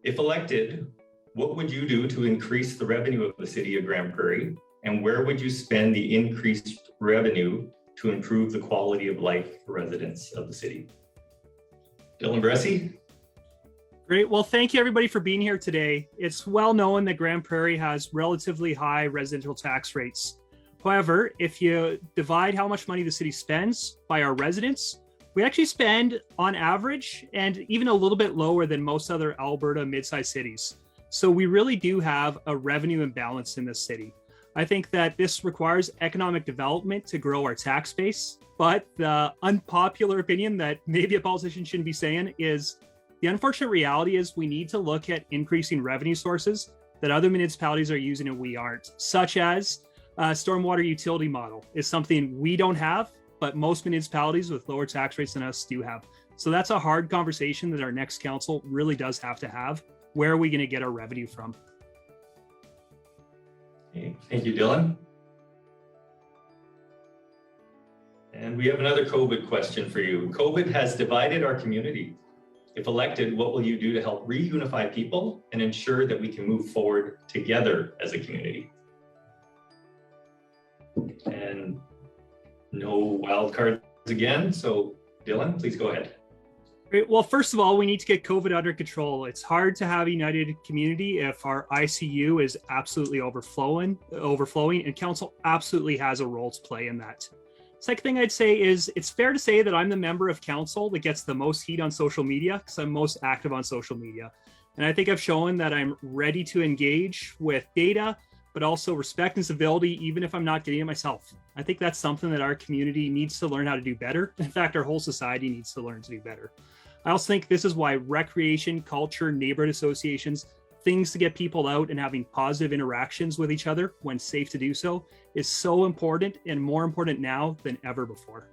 If elected, what would you do to increase the revenue of the city of Grand Prairie? And where would you spend the increased revenue to improve the quality of life for residents of the city? Dylan Bressie? Great. Well, thank you everybody for being here today. It's well known that Grand Prairie has relatively high residential tax rates. However, if you divide how much money the city spends by our residents, we actually spend on average and even a little bit lower than most other Alberta mid-sized cities. So we really do have a revenue imbalance in this city. I think that this requires economic development to grow our tax base. But the unpopular opinion that maybe a politician shouldn't be saying is the unfortunate reality is we need to look at increasing revenue sources that other municipalities are using and we aren't, such as a stormwater utility model is something we don't have, but most municipalities with lower tax rates than us do have. So that's a hard conversation that our next council really does have to have. Where are we going to get our revenue from? Okay, thank you, Dylan. And we have another COVID question for you. COVID has divided our community. If elected, what will you do to help reunify people and ensure that we can move forward together as a community? And no wild cards again. So Dylan, please go ahead. Great. Well, first of all, we need to get COVID under control. It's hard to have a united community if our ICU is absolutely overflowing, and council absolutely has a role to play in that. Second thing I'd say is it's fair to say that I'm the member of council that gets the most heat on social media because I'm most active on social media. And I think I've shown that I'm ready to engage with data, but also respect and civility, even if I'm not getting it myself. I think that's something that our community needs to learn how to do better. In fact, our whole society needs to learn to do better. I also think this is why recreation, culture, neighborhood associations, things to get people out and having positive interactions with each other when safe to do so is so important and more important now than ever before.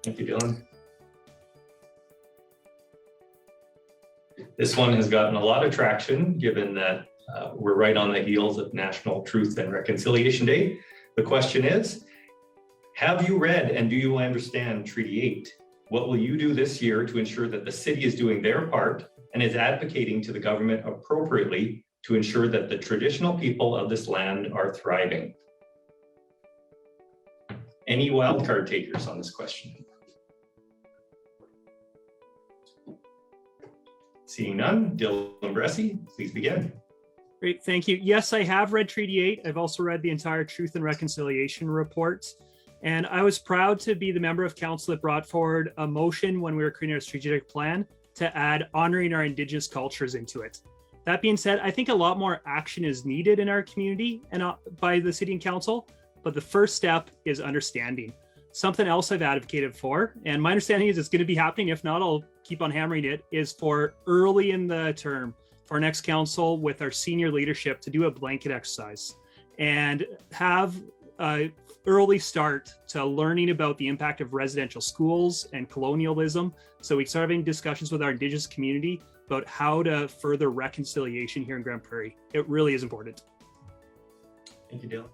Thank you, Dylan. This one has gotten a lot of traction given that we're right on the heels of National Truth and Reconciliation Day. The question is, have you read and do you understand Treaty 8? What will you do this year to ensure that the city is doing their part and is advocating to the government appropriately to ensure that the traditional people of this land are thriving? Any wildcard takers on this question? Seeing none, Dylan Bressie, please begin. Great, thank you. Yes, I have read Treaty 8. I've also read the entire Truth and Reconciliation report. And I was proud to be the member of council that brought forward a motion when we were creating our strategic plan to add honoring our Indigenous cultures into it. That being said, I think a lot more action is needed in our community and by the city and council, but the first step is understanding. Something else I've advocated for, and my understanding is it's going to be happening, if not, I'll keep on hammering it, is for early in the term, for our next council with our senior leadership to do a blanket exercise and have a early start to learning about the impact of residential schools and colonialism. So we start having discussions with our Indigenous community about how to further reconciliation here in Grand Prairie. It really is important. Thank you, Dylan.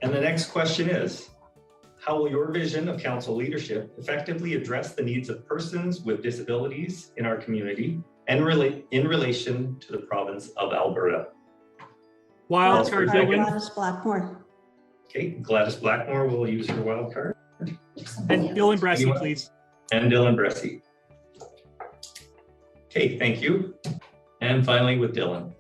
And the next question is, how will your vision of council leadership effectively address the needs of persons with disabilities in our community and in relation to the province of Alberta? Wildcard, Gladys Blackmore. Okay, Gladys Blackmore will use her wildcard. And Dylan Bressie, please. And Dylan Bressie. Okay, thank you. And finally with Dylan.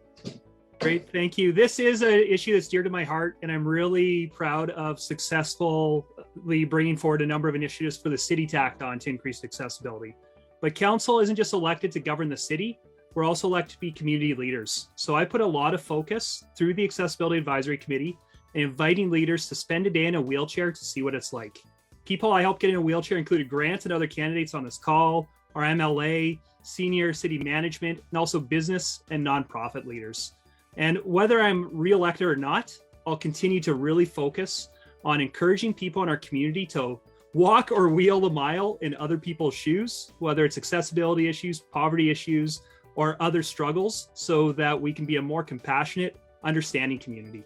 Great, thank you. This is an issue that's dear to my heart, and I'm really proud of successfully bringing forward a number of initiatives for the city tacked on to increase accessibility. But council isn't just elected to govern the city, we're also elected to be community leaders. So I put a lot of focus through the Accessibility Advisory Committee and inviting leaders to spend a day in a wheelchair to see what it's like. People I helped get in a wheelchair included Grant and other candidates on this call, our MLA, senior city management, and also business and nonprofit leaders. And whether I'm re-elected or not, I'll continue to really focus on encouraging people in our community to walk or wheel the mile in other people's shoes, whether it's accessibility issues, poverty issues, or other struggles, so that we can be a more compassionate, understanding community.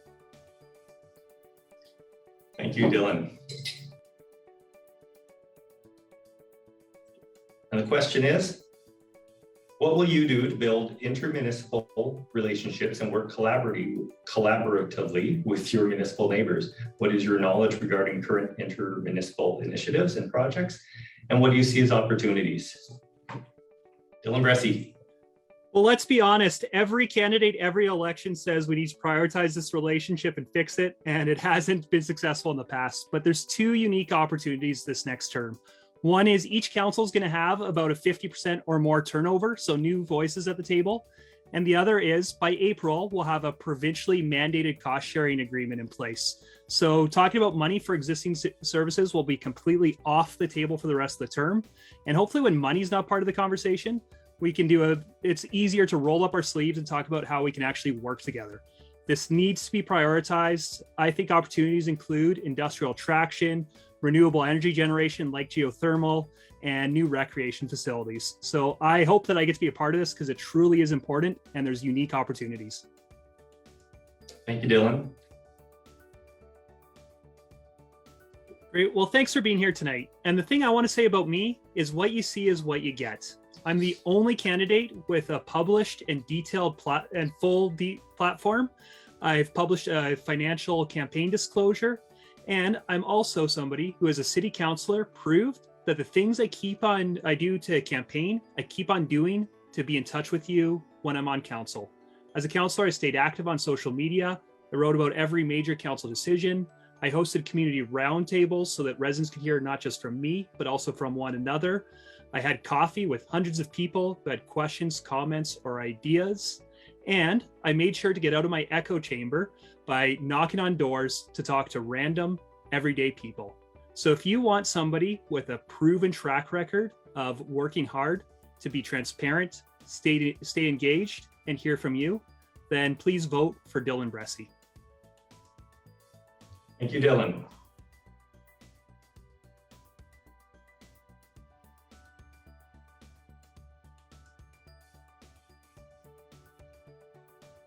Thank you, Dylan. And the question is, what will you do to build intermunicipal relationships and work collaboratively with your municipal neighbors? What is your knowledge regarding current intermunicipal initiatives and projects? And what do you see as opportunities? Dylan Bressie. Well, let's be honest. Every candidate, every election says we need to prioritize this relationship and fix it, and it hasn't been successful in the past. But there's two unique opportunities this next term. One is each council is going to have about a 50% or more turnover, so new voices at the table. And the other is by April, we'll have a provincially mandated cost sharing agreement in place. So talking about money for existing services will be completely off the table for the rest of the term. And hopefully when money's not part of the conversation, we can it's easier to roll up our sleeves and talk about how we can actually work together. This needs to be prioritized. I think opportunities include industrial traction, renewable energy generation like geothermal, and new recreation facilities. So I hope that I get to be a part of this because it truly is important and there's unique opportunities. Thank you, Dylan. Great. Well, thanks for being here tonight. And the thing I want to say about me is what you see is what you get. I'm the only candidate with a published and detailed full platform. I've published a financial campaign disclosure, and I'm also somebody who, as a city councillor, proved that the things I do to campaign, I keep on doing to be in touch with you when I'm on council. As a councillor, I stayed active on social media. I wrote about every major council decision. I hosted community roundtables so that residents could hear not just from me, but also from one another. I had coffee with hundreds of people who had questions, comments, or ideas. And I made sure to get out of my echo chamber by knocking on doors to talk to random, everyday people. So if you want somebody with a proven track record of working hard to be transparent, stay engaged, and hear from you, then please vote for Dylan Bressie. Thank you, Dylan.